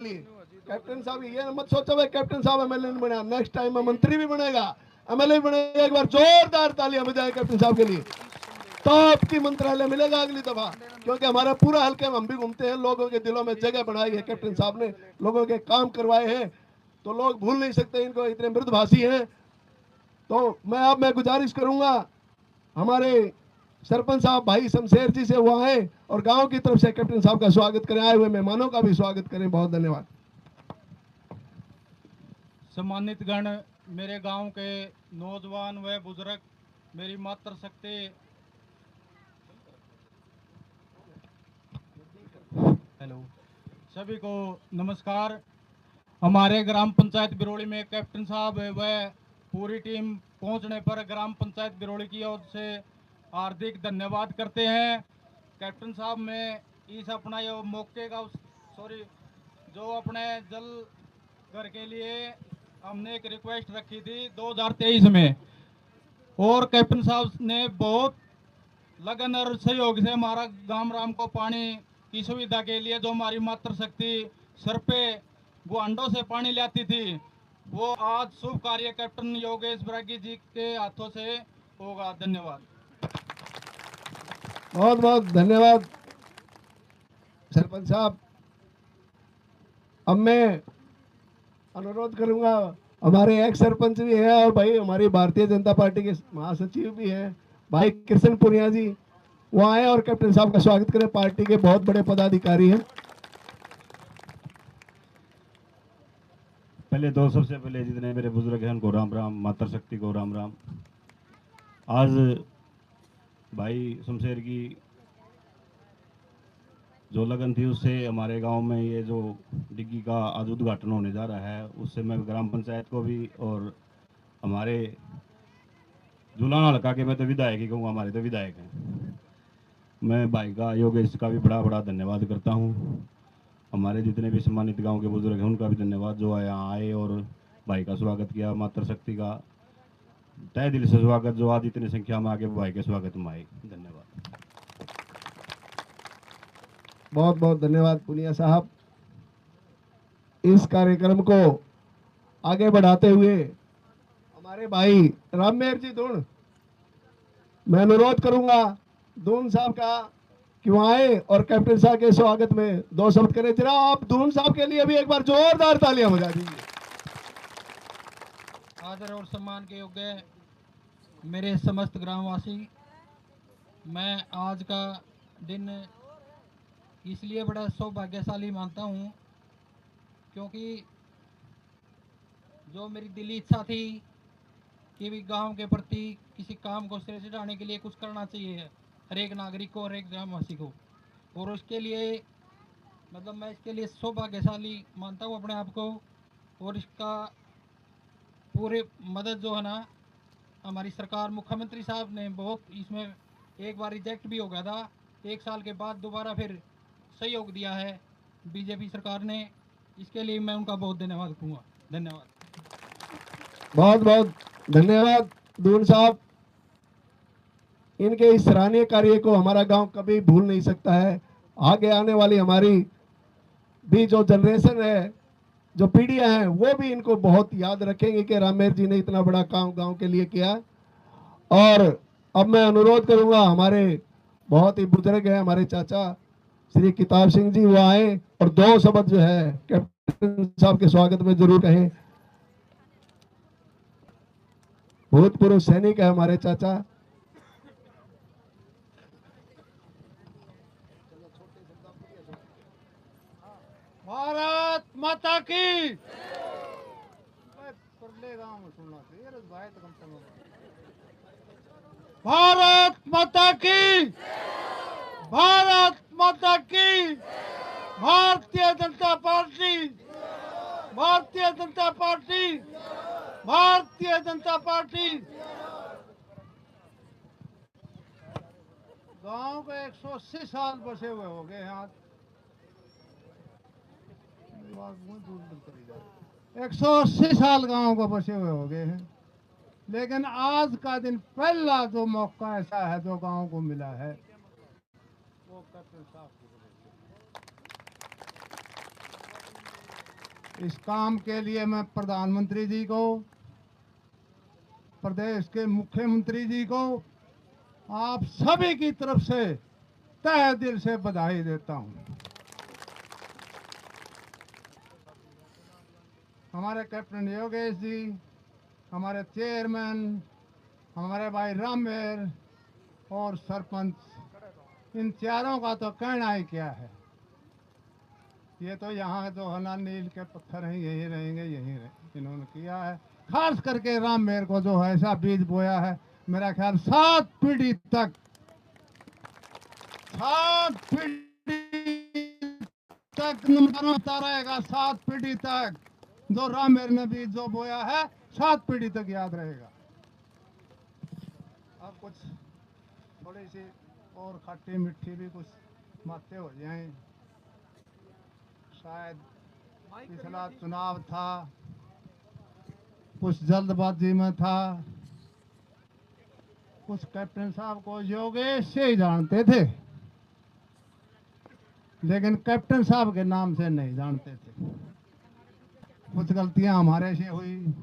लिए। कैप्टन साहब ये मत सोचो भाई कैप्टन साहब एमएलए नहीं बना, नेक्स्ट टाइम में मंत्री भी बनेगा, एमएलए भी बनेगा। एक बार जोरदार तालियां बजाएं कैप्टन साहब के लिए। टॉप की मंत्रालय मिलेगा अगली दफा, क्योंकि हमारा पूरा हल्के में हम भी घूमते हैं, लोगों के दिलों में जगह बनाई है कैप्टन साहब ने, लोगों के काम करवाए हैं, तो लोग भूल नहीं सकते इनको, इतने मृदभाषी हैं। तो मैं गुजारिश करूंगा हमारे सरपंच साहब भाई शमशेर जी से वो आए और गांव की तरफ से कैप्टन साहब का स्वागत करें, आए हुए मेहमानों का भी स्वागत करें। बहुत धन्यवाद। सम्मानित गण, मेरे गांव के नौजवान व बुजुर्ग, मेरी मातृशक्ति, हेलो, सभी को नमस्कार। हमारे ग्राम पंचायत बिरोड़ी में कैप्टन साहब व पूरी टीम पहुंचने पर ग्राम पंचायत बिरोड़ी की ओर से हार्दिक धन्यवाद करते हैं। कैप्टन साहब में इस अपना ये मौके का जो अपने जल घर के लिए हमने एक रिक्वेस्ट रखी थी 2023 में, और कैप्टन साहब ने बहुत लगन और सहयोग से हमारा गांव राम को पानी की सुविधा के लिए, जो हमारी मातृशक्ति सर पे गुआंडों से पानी लाती थी, वो आज शुभ कार्य कैप्टन योगेश बरागी जी के हाथों से होगा। धन्यवाद। बहुत बहुत धन्यवाद सरपंच साहब। अब मैं अनुरोध करूंगा, हमारे एक्स सरपंच भी हैं और भाई हमारी भारतीय जनता पार्टी के महासचिव भी हैं भाई कृष्ण पुनिया जी, वो आए और कैप्टन साहब का स्वागत करें। पार्टी के बहुत बड़े पदाधिकारी हैं। पहले तो सबसे पहले जितने मेरे बुजुर्ग हैं उनको राम राम, मातृशक्ति को राम राम। आज भाई शमशेर की जो लगन थी उससे हमारे गांव में ये जो डिग्गी का आज उद्घाटन होने जा रहा है, उससे मैं ग्राम पंचायत को भी और हमारे जुलाना हल्का के, मैं तो विधायक ही कहूँगा, हमारे तो विधायक हैं, मैं भाई का योगेश का भी बड़ा बड़ा धन्यवाद करता हूँ। हमारे जितने भी सम्मानित गांव के बुजुर्ग हैं उनका भी धन्यवाद जो यहाँ आए और भाई का स्वागत किया। मातृशक्ति का तहे दिल से स्वागत, जो आज इतनी संख्या में आके भाई के स्वागत में आए। धन्यवाद। बहुत बहुत धन्यवाद पुनिया साहब। इस कार्यक्रम को आगे बढ़ाते हुए हमारे भाई राममेर जी दून, मैं अनुरोध करूंगा दून साहब का कि वहां आए और कैप्टन साहब के स्वागत में दो शब्द करें। जरा आप दून साहब के लिए भी एक बार जोरदार तालियां बजा दीजिए। आदर और सम्मान के योग्य मेरे समस्त ग्रामवासी, मैं आज का दिन इसलिए बड़ा सौभाग्यशाली मानता हूँ क्योंकि जो मेरी दिली इच्छा थी कि भी गांव के प्रति किसी काम को सिरे से चढ़ाने के लिए कुछ करना चाहिए हर एक नागरिक को, हर एक ग्रामवासी को, और उसके लिए मतलब मैं इसके लिए सौभाग्यशाली मानता हूँ अपने आप को। और इसका पूरे मदद जो है ना, हमारी सरकार मुख्यमंत्री साहब ने बहुत इसमें एक बार रिजेक्ट भी हो गया था, 1 साल के बाद दोबारा फिर सहयोग दिया है बीजेपी सरकार ने, इसके लिए मैं उनका बहुत धन्यवाद करूँगा। धन्यवाद। बहुत बहुत धन्यवाद दून साहब। इनके इस सराहनीय कार्य को हमारा गांव कभी भूल नहीं सकता है। आगे आने वाली हमारी भी जो जनरेशन है, जो पीढ़ियां हैं, वो भी इनको बहुत याद रखेंगे कि रामेर जी ने इतना बड़ा काम गांव के लिए किया। और अब मैं अनुरोध करूंगा, हमारे बहुत ही बुजुर्ग हैं हमारे चाचा श्री किताब सिंह जी, वो आए और 2 शब्द जो है कैप्टन साहब के स्वागत में जरूर कहें। भूतपूर्व सैनिक है हमारे चाचा। भारत माता की। भारत माता की। भारत माता की। Bharatiya Janata party. Bharatiya Janata party. Bharatiya Janata party. गांव के 180 साल बसे हुए हो गए हैं आज। 180 साल गांव को बसे हुए हो गए हैं, लेकिन आज का दिन पहला जो मौका ऐसा है जो गांव को मिला है वो कैप्टन साहब की वजह से। इस काम के लिए मैं प्रधानमंत्री जी को, प्रदेश के मुख्यमंत्री जी को, आप सभी की तरफ से तहे दिल से बधाई देता हूं। हमारे कैप्टन योगेश जी, हमारे चेयरमैन, हमारे भाई रामवीर और सरपंच, इन चारों का तो कहना ही क्या है। ये तो यहाँ जो है ना नील के पत्थर हैं, यही रहेंगे, इन्होंने किया है। खास करके रामवीर को जो है ऐसा बीज बोया है, मेरा ख्याल 7 पीढ़ी तक नमता रहेगा। 7 पीढ़ी तक जो रामवीर ने बीज जो बोया है, 7 पीढ़ी तक याद रहेगा। अब कुछ थोड़ी सी और खट्टी मिट्टी भी कुछ बातें हो जाएं। शायद पिछला चुनाव था, कुछ जल्दबाजी में था, कुछ कैप्टन साहब को योगेश से ही जानते थे, लेकिन कैप्टन साहब के नाम से नहीं जानते थे। कुछ गलतियां हमारे से हुई,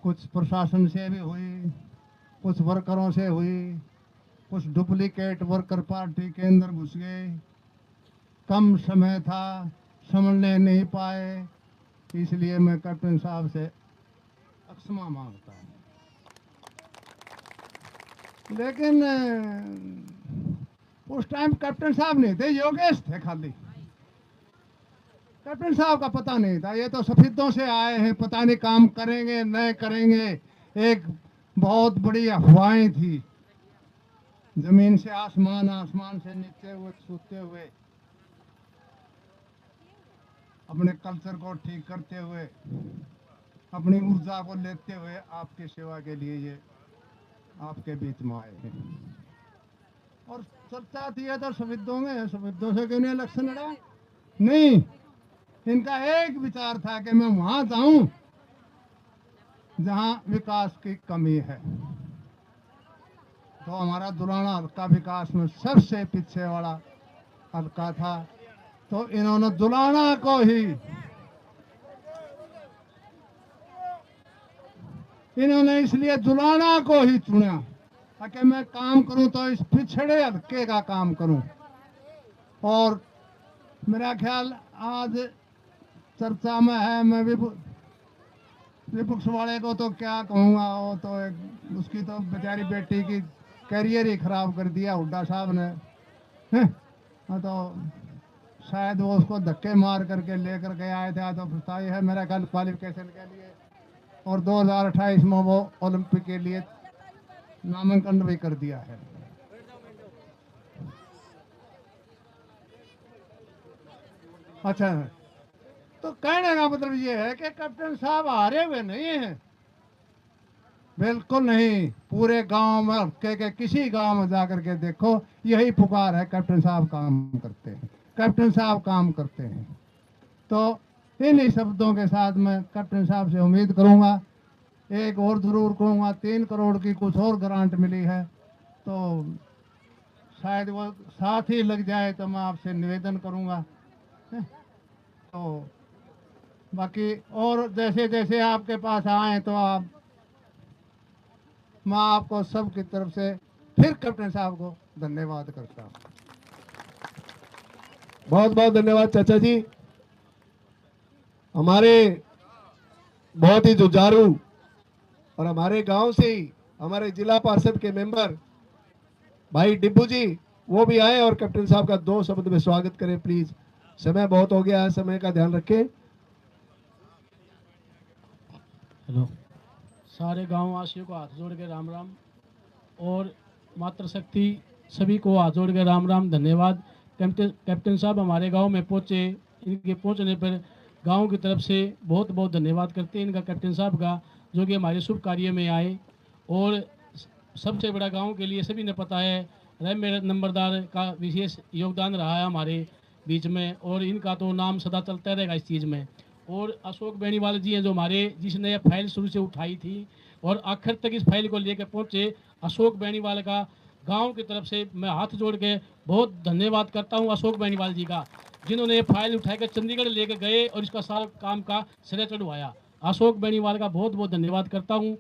कुछ प्रशासन से भी हुई, कुछ वर्करों से हुई, कुछ डुप्लीकेट वर्कर पार्टी के अंदर घुस गए। कम समय था, समझने नहीं पाए, इसलिए मैं कैप्टन साहब से क्षमा मांगता हूँ। लेकिन उस टाइम कैप्टन साहब नहीं थे, योगेश थे खाली। कैप्टन साहब का पता नहीं था। ये तो सफेदों से आए हैं, पता नहीं काम करेंगे नहीं करेंगे। एक बहुत बड़ी अफवाहें थी, जमीन से आसमान, आसमान से नीचे हुए, छूते हुए, अपने कल्चर को ठीक करते हुए, अपनी ऊर्जा को लेते हुए आपकी सेवा के लिए ये आपके बीच में आए हैं। और चर्चा थी इधर सफेदों में, सफेदों से क्यों नहीं इलेक्शन लड़ा? नहीं, इनका एक विचार था कि मैं वहां जाऊं जहां विकास की कमी है। तो हमारा दुलाना हल्का विकास में सबसे पीछे वाला हल्का था, तो इन्होंने दुलाना को ही, इन्होंने इसलिए दुलाना को ही चुना ताकि मैं काम करूं तो इस पिछड़े हल्के का काम करूं। और मेरा ख्याल आज चर्चा में है, मैं भी विपक्ष वाले को तो क्या कहूँगा, वो तो उसकी तो बेचारी बेटी की करियर ही खराब कर दिया हुड्डा साहब ने। तो शायद वो उसको धक्के मार करके लेकर के आए थे, तो फिर है मेरा ख्याल क्वालिफिकेशन के लिए, और 2028 में वो ओलंपिक के लिए नामांकन भी कर दिया है। अच्छा, तो कहने का मतलब ये है कि कैप्टन साहब हारे हुए नहीं हैं, बिल्कुल नहीं। पूरे गांव में, हल्के के किसी गांव में जाकर के देखो, यही पुकार है, कैप्टन साहब काम करते हैं, कैप्टन साहब काम करते हैं। तो इन्हीं शब्दों के साथ मैं कैप्टन साहब से उम्मीद करूंगा, एक और जरूर कहूँगा, 3 करोड़ की कुछ और ग्रांट मिली है, तो शायद वो साथ ही लग जाए, तो मैं आपसे निवेदन करूंगा। तो बाकी और जैसे जैसे आपके पास आए, तो आप, मैं आपको सब की तरफ से फिर कैप्टन साहब को धन्यवाद करता हूँ। बहुत बहुत धन्यवाद चाचा जी। हमारे बहुत ही जुझारू और हमारे गांव से ही हमारे जिला पार्षद के मेंबर भाई डिब्बू जी, वो भी आए और कैप्टन साहब का 2 शब्द में स्वागत करें प्लीज। समय बहुत हो गया है, समय का ध्यान रखें। हेलो, सारे गांव वासियों को हाथ जोड़ के राम राम, और मातृशक्ति सभी को हाथ जोड़ के राम राम, धन्यवाद। कैप्टन साहब हमारे गांव में पहुंचे, इनके पहुंचने पर गांव की तरफ से बहुत बहुत धन्यवाद करते हैं इनका, कैप्टन साहब का, जो कि हमारे शुभ कार्य में आए। और सबसे बड़ा गांव के लिए सभी ने पता है, मेरे नंबरदार का विशेष योगदान रहा है हमारे बीच में, और इनका तो नाम सदा चलता रहेगा इस चीज़ में। और अशोक बेनीवाल जी हैं, जो हमारे, जिसने यह फाइल शुरू से उठाई थी और आखिर तक इस फाइल को लेकर पहुंचे, अशोक बेनीवाल का गांव की तरफ से मैं हाथ जोड़ के बहुत धन्यवाद करता हूं, अशोक बेनीवाल जी का। जिन्होंने ये फाइल उठाकर चंडीगढ़ लेकर गए और इसका सारा काम का श्रेय चढ़वाया। अशोक बेनीवाल का बहुत बहुत धन्यवाद करता हूँ।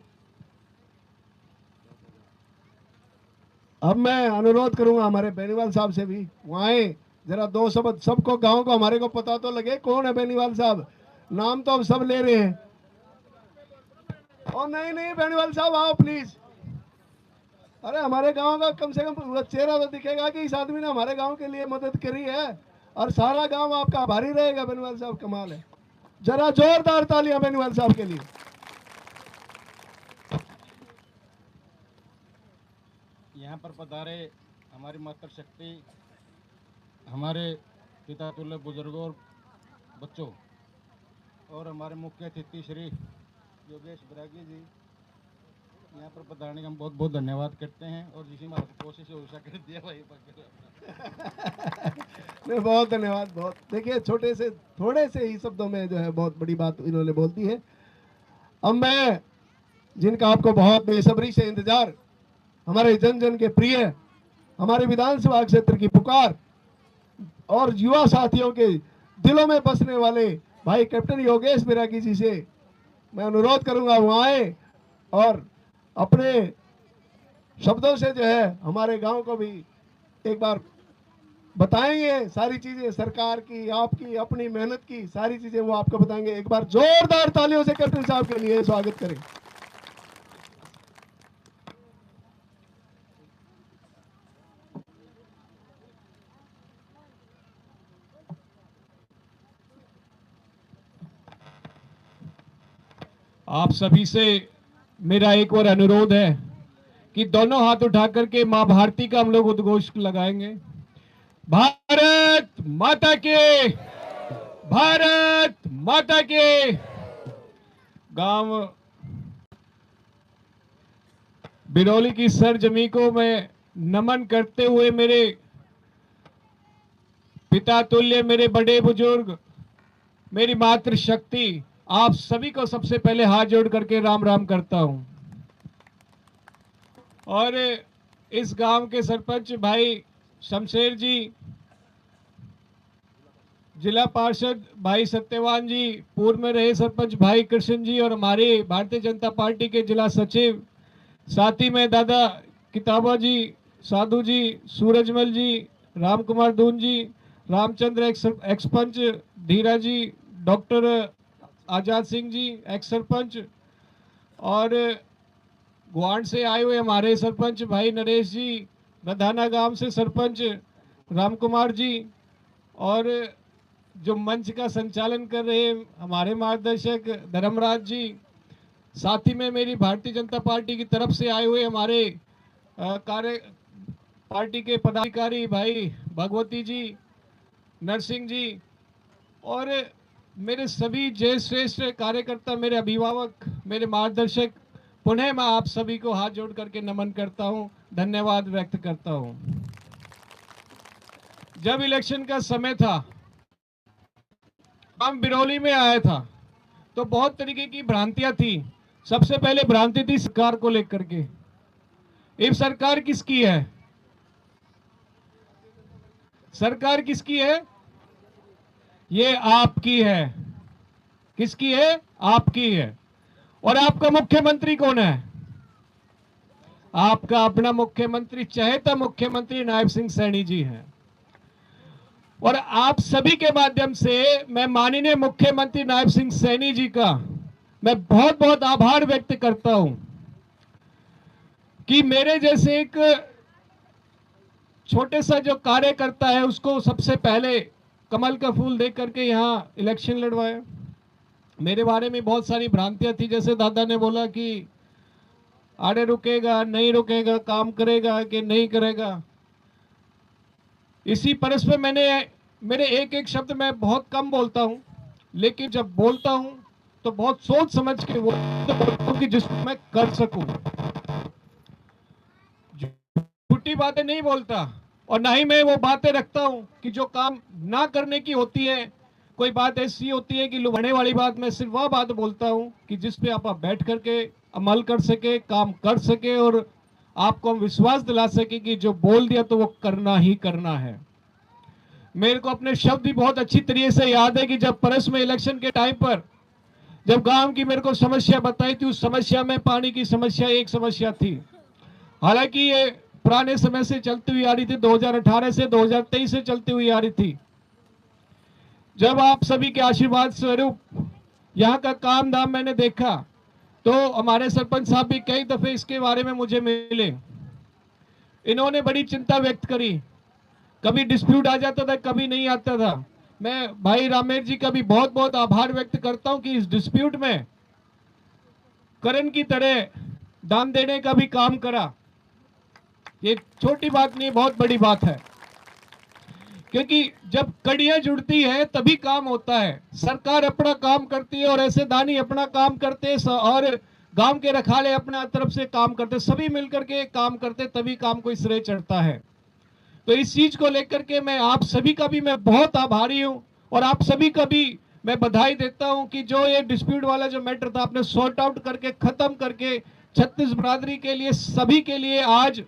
अब मैं अनुरोध करूंगा हमारे बेनीवाल साहब से भी वहाँ आए, जरा दो शब्द सबको, गांव को हमारे को पता तो लगे कौन है बेनीवाल साहब। नाम तो हम सब ले रहे हैं। और नहीं नहीं बेनीवाल साहब आओ प्लीज। अरे हमारे गांव का कम से कम चेहरा तो दिखेगा कि इस आदमी ने हमारे गांव के लिए मदद करी है, और सारा गांव आपका आभारी रहेगा। बेनीवाल साहब कमाल है, जरा जोरदार तालियां बेनीवाल साहब के लिए। यहाँ पर पधारे हमारी मातृशक्ति, हमारे पिता तुल्य बुजुर्गों और बच्चों, और हमारे मुख्य अतिथि श्री योगेश बैरागी जी, यहाँ पर पधारने का हम बहुत बहुत धन्यवाद करते हैं। और जिसी में आपकी कोशिश हो सके दिया भाई नहीं, बहुत धन्यवाद। बहुत देखिए, छोटे से थोड़े से ही शब्दों में जो है बहुत बड़ी बात इन्होंने बोल दी है। अब मैं, जिनका आपको बहुत बेसब्री से इंतजार, हमारे जन जन के प्रिय, हमारे विधानसभा क्षेत्र की पुकार और युवा साथियों के दिलों में बसने वाले भाई कैप्टन योगेश बैरागी जी से मैं अनुरोध करूंगा वहां आए और अपने शब्दों से जो है हमारे गांव को भी एक बार बताएंगे। सारी चीजें सरकार की, आपकी, अपनी मेहनत की सारी चीजें वो आपको बताएंगे। एक बार जोरदार तालियों से कैप्टन साहब के लिए स्वागत करें। आप सभी से मेरा एक और अनुरोध है कि दोनों हाथ उठा करके मां भारती का हम लोग उद्घोष लगाएंगे। भारत माता के, भारत माता के। गांव बिरौली की सरजमी को मैं नमन करते हुए मेरे पिता तुल्य, मेरे बड़े बुजुर्ग, मेरी मातृशक्ति, आप सभी को सबसे पहले हाथ जोड़ करके राम राम करता हूं। और इस गांव के सरपंच भाई शमशेर जी, जिला पार्षद भाई सत्यवान जी, पूर्व में रहे सरपंच भाई कृष्ण जी, और हमारे भारतीय जनता पार्टी के जिला सचिव, साथ ही में दादा किताबा जी, साधु जी, सूरजमल जी, राम कुमार दून जी, रामचंद्र एक्स पंच, धीरा जी, डॉक्टर आजाद सिंह जी एक्स सरपंच, और ग्वांड से आए हुए हमारे सरपंच भाई नरेश जी, रधाना गांव से सरपंच राम कुमार जी, और जो मंच का संचालन कर रहे हमारे मार्गदर्शक धर्मराज जी, साथ ही में मेरी भारतीय जनता पार्टी की तरफ से आए हुए हमारे पार्टी के पदाधिकारी भाई भगवती जी, नरसिंह जी, और मेरे सभी जय श्रेष्ठ कार्यकर्ता, मेरे अभिभावक, मेरे मार्गदर्शक, पुनः मैं आप सभी को हाथ जोड़ करके नमन करता हूं, धन्यवाद व्यक्त करता हूं। जब इलेक्शन का समय था, हम बिरौली में आया था, तो बहुत तरीके की भ्रांतियां थी। सबसे पहले भ्रांति थी सरकार को लेकर के। ये सरकार किसकी है? सरकार किसकी है? ये आपकी है। किसकी है? आपकी है। और आपका मुख्यमंत्री कौन है? आपका अपना मुख्यमंत्री, चहेता मुख्यमंत्री नायब सिंह सैनी जी हैं। और आप सभी के माध्यम से मैं माननीय मुख्यमंत्री नायब सिंह सैनी जी का मैं बहुत बहुत आभार व्यक्त करता हूं कि मेरे जैसे एक छोटे सा जो कार्यकर्ता है उसको सबसे पहले कमल का फूल देख करके यहाँ इलेक्शन लड़वाया। मेरे बारे में बहुत सारी भ्रांतियां थी, जैसे दादा ने बोला कि आड़े रुकेगा, नहीं रुकेगा, काम करेगा कि नहीं करेगा। इसी परस पे मेरे एक एक शब्द मैं बहुत कम बोलता हूं, लेकिन जब बोलता हूं तो बहुत सोच समझ के बोलता हूं कि जिसको मैं कर सकूं। झूठी बातें नहीं बोलता, और ना ही मैं वो बातें रखता हूं कि जो काम ना करने की होती है। कोई बात ऐसी होती है कि लुभाने वाली बात, मैं सिर्फ वह बात बोलता हूं कि जिस पे आप बैठ करके अमल कर सके, काम कर सके, और आपको हम विश्वास दिला सके कि जो बोल दिया तो वो करना ही करना है। मेरे को अपने शब्द भी बहुत अच्छी तरीके से याद है कि जब परस में इलेक्शन के टाइम पर जब गांव की मेरे को समस्या बताई थी, उस समस्या में पानी की समस्या एक समस्या थी। हालांकि ये पुराने समय से चलती हुई आ रही थी, 2018 से 2023 से चलती हुई आ रही थी। जब आप सभी के आशीर्वाद स्वरूप यहाँ का काम धाम मैंने देखा, तो हमारे सरपंच साहब भी कई दफे इसके बारे में मुझे मिले। इन्होंने बड़ी चिंता व्यक्त करी, कभी डिस्प्यूट आ जाता था, कभी नहीं आता था। मैं भाई रामेर जी का भी बहुत बहुत आभार व्यक्त करता हूं कि इस डिस्प्यूट में करण की तरह दाम देने का भी काम करा। ये छोटी बात नहीं, बहुत बड़ी बात है, क्योंकि जब कड़ियां जुड़ती हैं तभी काम होता है। सरकार अपना काम करती है और ऐसे दानी अपना काम करते हैं और गांव के रखाले अपना तरफ से काम करते, सभी मिलकर के काम करते, तभी काम को श्रेय चढ़ता है। तो इस चीज को लेकर के मैं आप सभी का भी मैं बहुत आभारी हूं और आप सभी का भी मैं बधाई देता हूं कि जो ये डिस्प्यूट वाला जो मैटर था आपने सॉर्ट आउट करके खत्म करके 36 बरादरी के लिए, सभी के लिए आज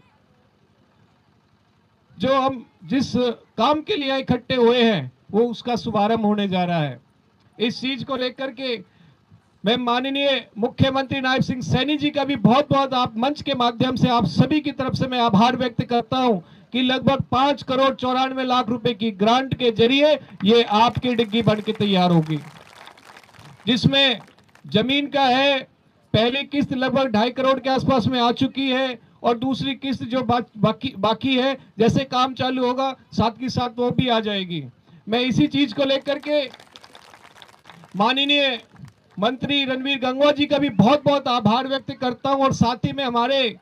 जो हम जिस काम के लिए इकट्ठे हुए हैं वो उसका शुभारंभ होने जा रहा है। इस चीज को लेकर के मैं माननीय मुख्यमंत्री नायब सिंह सैनी जी का भी बहुत बहुत आप मंच के माध्यम से आप सभी की तरफ से मैं आभार व्यक्त करता हूं कि लगभग 5,94,00,000 रुपए की ग्रांट के जरिए ये आपकी डिग्गी बन के तैयार होगी, जिसमें जमीन का है पहली किस्त लगभग 2.5 करोड़ के आसपास में आ चुकी है और दूसरी किस्त जो बाकी है, जैसे काम चालू होगा साथ के साथ वो भी आ जाएगी। मैं इसी चीज को लेकर के माननीय मंत्री रणवीर गंगवा जी का भी बहुत बहुत आभार व्यक्त करता हूं और साथ ही में हमारे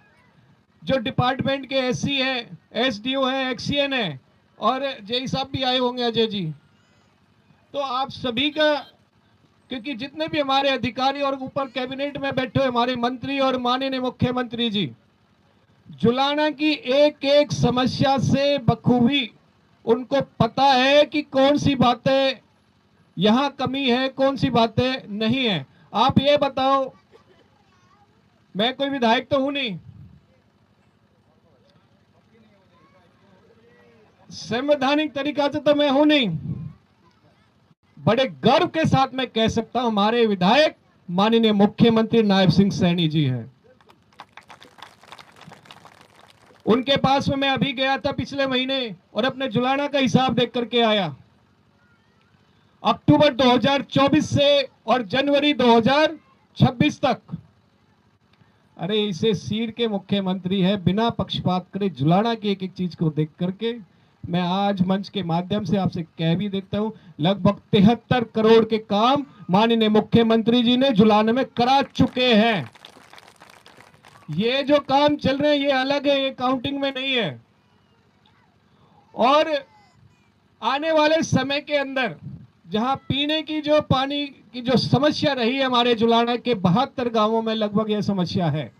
जो डिपार्टमेंट के एससी हैं, एसडीओ हैं, एक्सीएन है और जेई साहब भी आए होंगे, अजय जी। तो आप सभी का, क्योंकि जितने भी हमारे अधिकारी और ऊपर कैबिनेट में बैठे हुए हमारे मंत्री और माननीय मुख्यमंत्री जी, जुलाना की एक एक समस्या से बखूबी उनको पता है कि कौन सी बातें यहां कमी है, कौन सी बातें नहीं है। आप ये बताओ, मैं कोई विधायक तो हूं नहीं, संवैधानिक तरीका से तो मैं हूं नहीं, बड़े गर्व के साथ मैं कह सकता हूं हमारे विधायक माननीय मुख्यमंत्री नायब सिंह सैनी जी हैं। उनके पास में मैं अभी गया था पिछले महीने और अपने जुलाना का हिसाब देख करके आया। अक्टूबर 2024 से और जनवरी 2026 तक, अरे इसे सीट के मुख्यमंत्री है, बिना पक्षपात करे जुलाना की एक एक चीज को देख करके मैं आज मंच के माध्यम से आपसे कह भी देता हूं, लगभग 73 करोड़ के काम माननीय मुख्यमंत्री जी ने जुलाना में करा चुके हैं। ये जो काम चल रहे हैं ये अलग है, ये काउंटिंग में नहीं है। और आने वाले समय के अंदर जहां पीने की जो पानी की जो समस्या रही है हमारे जुलाना के 72 गांवों में लगभग यह समस्या है।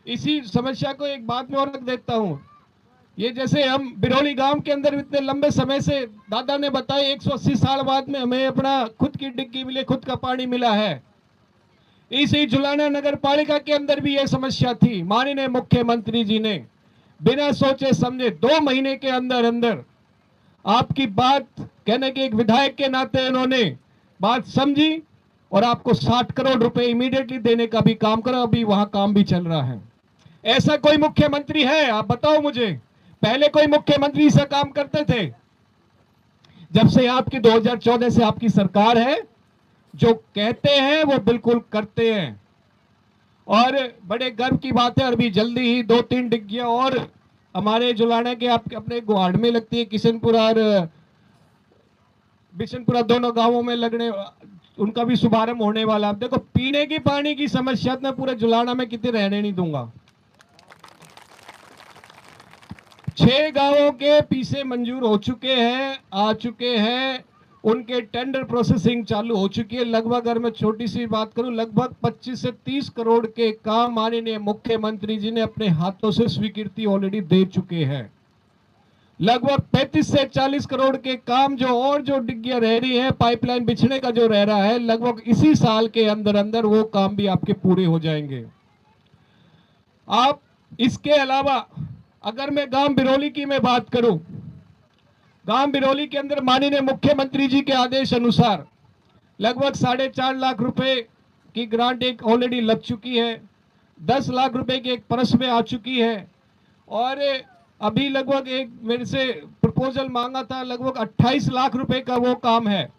इसी समस्या को एक बात में और रख देता हूं, ये जैसे हम बिरौली गांव के अंदर इतने लंबे समय से दादा ने बताया 180 साल बाद में हमें अपना खुद की डिग्गी मिले, खुद का पानी मिला है। इसी जुलाना नगर पालिका के अंदर भी यह समस्या थी। माननीय मुख्यमंत्री जी ने बिना सोचे समझे 2 महीने के अंदर अंदर आपकी बात कहने के एक विधायक के नाते इन्होंने बात समझी और आपको 60 करोड़ रुपए इमीडिएटली देने का भी काम करा। अभी वहां काम भी चल रहा है। ऐसा कोई मुख्यमंत्री है? आप बताओ मुझे, पहले कोई मुख्यमंत्री ऐसा काम करते थे? जब से आपकी 2014 से आपकी सरकार है, जो कहते हैं वो बिल्कुल करते हैं। और बड़े गर्व की बात है, अभी जल्दी ही 2-3 डिग्गियां और हमारे जुलाना के आपके अपने गुहाड़ में लगती है, किशनपुरा और बिशनपुरा दोनों गांवों में लगने, उनका भी शुभारंभ होने वाला। आप देखो, पीने की पानी की समस्या मैं पूरे जुलाना में कितने रहने नहीं दूंगा। 6 गांवों के पीसे मंजूर हो चुके हैं, आ चुके हैं, उनके टेंडर प्रोसेसिंग चालू हो चुकी है। लगभग अगर मैं छोटी सी बात करूं, लगभग 25 से 30 करोड़ के काम माननीय मुख्यमंत्री जी ने अपने हाथों से स्वीकृति ऑलरेडी दे चुके हैं। लगभग 35 से 40 करोड़ के काम जो डिग्गियां रह रही हैं, पाइपलाइन बिछने का जो रह रहा है, लगभग इसी साल के अंदर अंदर वो काम भी आपके पूरे हो जाएंगे। आप इसके अलावा अगर मैं गांव बिरौली की मैं बात करूं, गांव बिरौली के अंदर माननीय मुख्यमंत्री जी के आदेश अनुसार लगभग 4.5 लाख रुपए की ग्रांट एक ऑलरेडी लग चुकी है, 10 लाख रुपए की एक परस में आ चुकी है और अभी लगभग एक मेरे से प्रपोजल मांगा था, लगभग 28 लाख रुपए का वो काम है,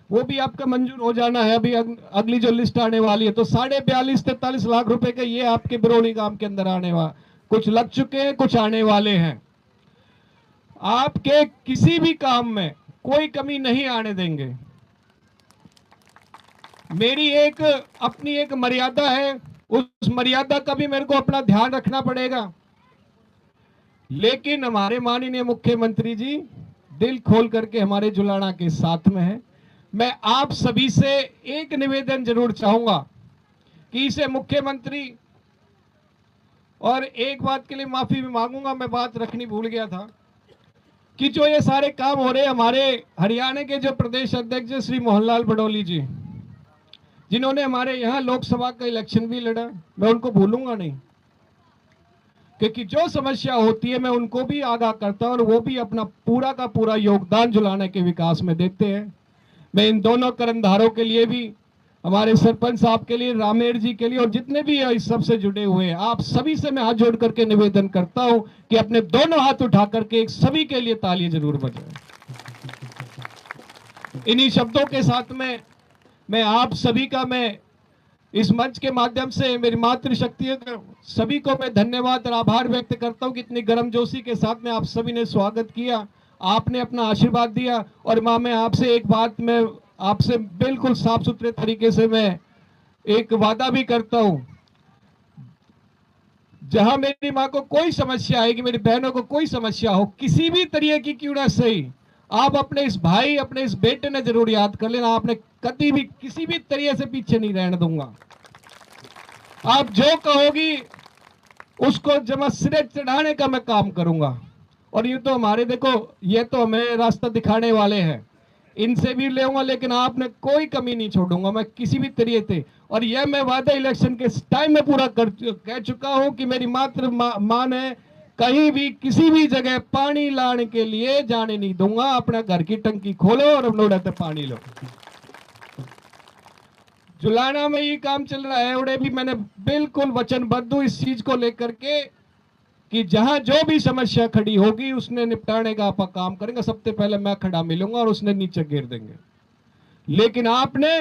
वो भी आपका मंजूर हो जाना है। अभी अगली जो लिस्ट आने वाली है तो 42-43 लाख रुपए का ये आपके बिरौली गांव के अंदर आने वाला, कुछ लग चुके हैं, कुछ आने वाले हैं। आपके किसी भी काम में कोई कमी नहीं आने देंगे। मेरी एक अपनी एक मर्यादा है, उस मर्यादा का भी मेरे को अपना ध्यान रखना पड़ेगा, लेकिन हमारे माननीय मुख्यमंत्री जी दिल खोल करके हमारे जुलाना के साथ में है। मैं आप सभी से एक निवेदन जरूर चाहूंगा कि इसे मुख्यमंत्री, और एक बात के लिए माफी भी मांगूंगा, मैं बात रखनी भूल गया था कि जो ये सारे काम हो रहे हमारे हरियाणा के जो प्रदेश अध्यक्ष श्री मोहनलाल बडौली जी, जिन्होंने हमारे यहाँ लोकसभा का इलेक्शन भी लड़ा, मैं उनको भूलूंगा नहीं, क्योंकि जो समस्या होती है मैं उनको भी आगाह करता हूं और वो भी अपना पूरा का पूरा योगदान जुलाना के विकास में देते हैं। मैं इन दोनों कर्णधारों के लिए भी, हमारे सरपंच साहब के लिए, रामेर जी के लिए और जितने भी इस सब से जुड़े हुए हैं, आप सभी से मैं हाथ जोड़ करके निवेदन करता हूं कि अपने दोनों हाथ उठा करके एक सभी के लिए तालियां जरूर बजाएं। इन्हीं शब्दों के साथ में मैं आप सभी का, मैं इस मंच के माध्यम से मेरी मातृशक्ति सभी को मैं धन्यवाद और आभार व्यक्त करता हूं कि इतनी गर्मजोशी के साथ में आप सभी ने स्वागत किया, आपने अपना आशीर्वाद दिया। और मां, मैं आपसे एक बात, मैं आपसे बिल्कुल साफ सुथरे तरीके से मैं एक वादा भी करता हूं, जहां मेरी मां को कोई समस्या आएगी, मेरी बहनों को कोई समस्या हो, किसी भी तरीके की क्यों ना सही, आप अपने इस भाई, अपने इस बेटे ने जरूर याद कर लेना। आपने कभी भी किसी भी तरीके से पीछे नहीं रहने दूंगा। आप जो कहोगी उसको जमा सिरे चढ़ाने का मैं काम करूंगा। और ये तो हमारे, देखो ये तो हमें रास्ता दिखाने वाले हैं, इनसे भी लेऊंगा, लेकिन आपने कोई कमी नहीं छोड़ूंगा मैं किसी भी तरीके से। और यह मैं वादा इलेक्शन के टाइम में पूरा कह चुका हूं कि मेरी मात्र मां ने कहीं भी किसी भी जगह पानी लाने के लिए जाने नहीं दूंगा। अपना घर की टंकी खोलो और लोड़ते पानी लो। जुलाना में ये काम चल रहा है, और भी मैंने बिल्कुल वचनबद्ध हूं इस चीज को लेकर के कि जहां जो भी समस्या खड़ी होगी उसने निपटाने का आप काम करेंगे। सबसे पहले मैं खड़ा मिलूंगा और उसने नीचे गिर देंगे, लेकिन आपने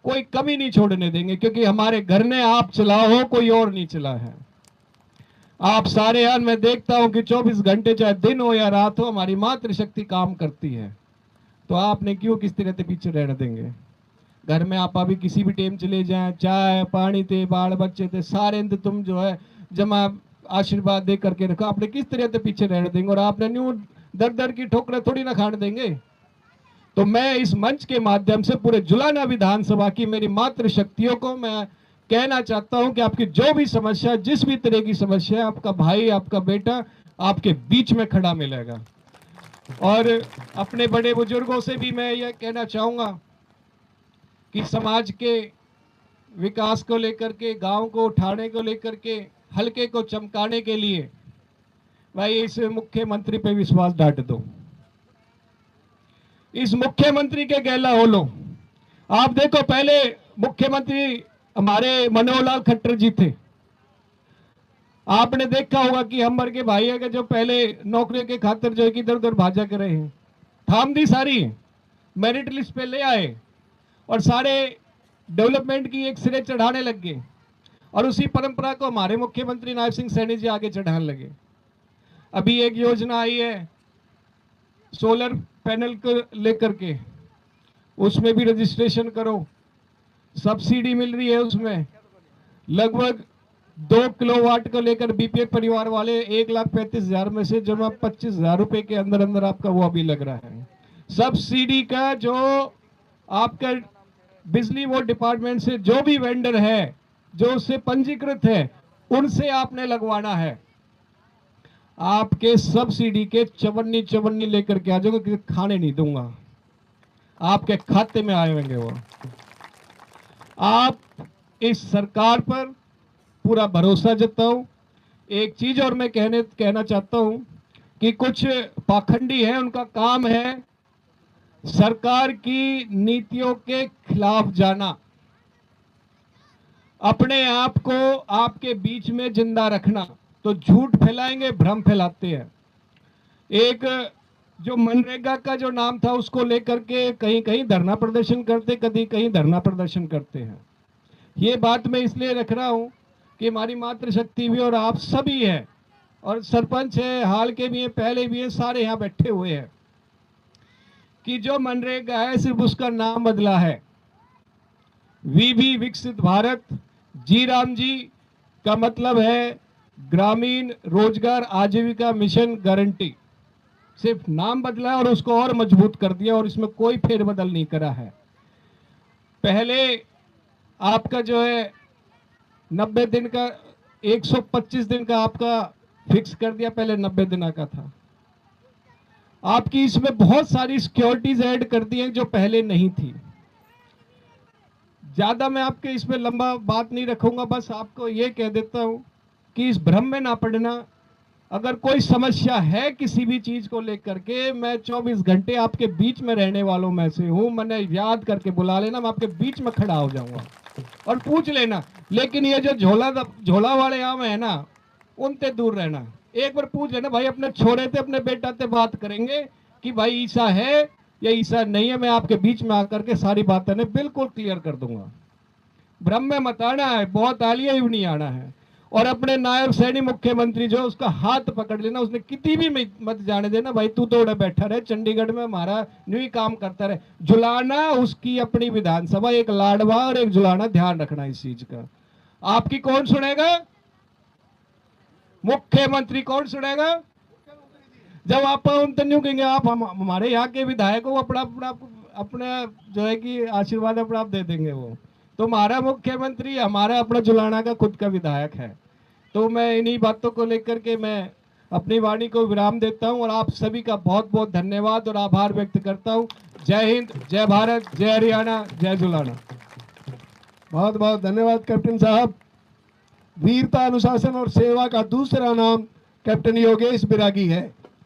कोई कमी नहीं छोड़ने देंगे, क्योंकि हमारे घर ने आप चला हो, कोई और नहीं चला है। आप सारे यार, मैं देखता हूं कि 24 घंटे चाहे दिन हो या रात हो, हमारी मातृशक्ति काम करती है। तो आपने क्यों किस तरह से पीछे रहने देंगे? घर में आप अभी किसी भी टाइम चले जाएं, चाय पानी थे, बाल बच्चे थे, सारे तुम जो है जमा आशीर्वाद दे करके रखा, आपने किस तरह से पीछे रहने देंगे? और आपने न्यू दर दर की ठोकरें थोड़ी ना खाने देंगे। तो मैं इस मंच के माध्यम से पूरे जुलाना विधानसभा की मेरी मातृशक्तियों को मैं कहना चाहता हूं कि आपकी जो भी समस्या, जिस भी तरह की समस्या, आपका भाई, आपका बेटा आपके बीच में खड़ा मिलेगा। और अपने बड़े बुजुर्गों से भी मैं यह कहना चाहूंगा कि समाज के विकास को लेकर के, गांव को उठाने को लेकर के, हल्के को चमकाने के लिए भाई इस मुख्यमंत्री पे विश्वास डाट दो, इस मुख्यमंत्री के गैला हो लो। आप देखो, पहले मुख्यमंत्री हमारे मनोहर लाल खट्टर जी थे। आपने देखा होगा कि हम वर्ग के भाई है जो पहले नौकरियों के खातिर जो इधर उधर भाजा कर रहे हैं, थाम दी सारी, मेरिट लिस्ट पे ले आए और सारे डेवलपमेंट की एक सिरे चढ़ाने लग गए। और उसी परंपरा को हमारे मुख्यमंत्री नायब सिंह सैनी जी आगे चढ़ाने लगे। अभी एक योजना आई है सोलर पैनल को लेकर के, उसमें भी रजिस्ट्रेशन करो, सब्सिडी मिल रही है उसमें। लगभग 2 किलोवाट को लेकर बीपीएल परिवार वाले 1,35,000 में से जमा 25,000 रुपए के अंदर अंदर आपका वो अभी लग रहा है। सब्सिडी का जो आपका बिजली बोर्ड डिपार्टमेंट से जो भी वेंडर है, जो उससे पंजीकृत है, उनसे आपने लगवाना है। आपके सब्सिडी के चवन्नी लेकर के आ जाओगे, खाने नहीं दूंगा, आपके खाते में आए होंगे वो। आप इस सरकार पर पूरा भरोसा जताओ। एक चीज और मैं कहना चाहता हूं कि कुछ पाखंडी हैं, उनका काम है सरकार की नीतियों के खिलाफ जाना, अपने आप को आपके बीच में जिंदा रखना। तो झूठ फैलाएंगे, भ्रम फैलाते हैं। एक जो मनरेगा का जो नाम था उसको लेकर के कहीं कहीं धरना प्रदर्शन करते, कहीं कहीं धरना प्रदर्शन करते हैं। ये बात मैं इसलिए रख रहा हूं कि हमारी मातृशक्ति भी और आप सभी है, और सरपंच है, हाल के भी हैं, पहले भी हैं, सारे यहाँ बैठे हुए हैं, कि जो मनरेगा है सिर्फ उसका नाम बदला है। वीबी विकसित भारत, जी राम जी का मतलब है ग्रामीण रोजगार आजीविका मिशन गारंटी। सिर्फ नाम बदला और उसको और मजबूत कर दिया, और इसमें कोई फेरबदल नहीं करा है। पहले आपका जो है 90 दिन का, 125 दिन का आपका फिक्स कर दिया, पहले 90 दिन का था। आपकी इसमें बहुत सारी सिक्योरिटीज ऐड कर दी हैं जो पहले नहीं थी। ज्यादा मैं आपके इसमें लंबा बात नहीं रखूंगा, बस आपको ये कह देता हूं कि इस भ्रम में ना पड़ना। अगर कोई समस्या है किसी भी चीज को लेकर के, मैं 24 घंटे आपके बीच में रहने वालों में से हूं। मैंने याद करके बुला लेना, मैं आपके बीच में खड़ा हो जाऊंगा और पूछ लेना। लेकिन ये जो झोला वाले आम है ना, उनसे दूर रहना। एक बार पूछ लेना, भाई अपने छोरे थे, अपने बेटा से बात करेंगे कि भाई ईसा है या ईसा नहीं है। मैं आपके बीच में आकर के सारी बातें बिल्कुल क्लियर कर दूंगा। भ्रम में मत आना है, बहुत आलिया ही नहीं आना है। और अपने नायब सैनी मुख्यमंत्री जो उसका हाथ पकड़ लेना, उसने कितनी भी मत जाने देना, भाई तू तो बैठा रहे चंडीगढ़ में, हमारा न्यू काम करता रहे। जुलाना उसकी अपनी विधानसभा, एक लाडवा और एक जुलाना, ध्यान रखना इस चीज का। आपकी कौन सुनेगा? मुख्यमंत्री कौन सुनेगा? जब आप उन कहेंगे आप हमारे यहाँ के विधायक को अपना जो है कि आशीर्वाद अपना आप दे देंगे। वो तो हमारा मुख्यमंत्री हमारा अपना जुलाना का खुद का विधायक है। तो मैं इन्हीं बातों को लेकर के मैं अपनी वाणी को विराम देता हूं, और आप सभी का बहुत बहुत धन्यवाद और आभार व्यक्त करता हूं। जय हिंद, जय भारत, जय हरियाणा, जय जुलाना। बहुत बहुत धन्यवाद कैप्टन साहब। वीरता, अनुशासन और सेवा का दूसरा नाम कैप्टन योगेश बिरागी है।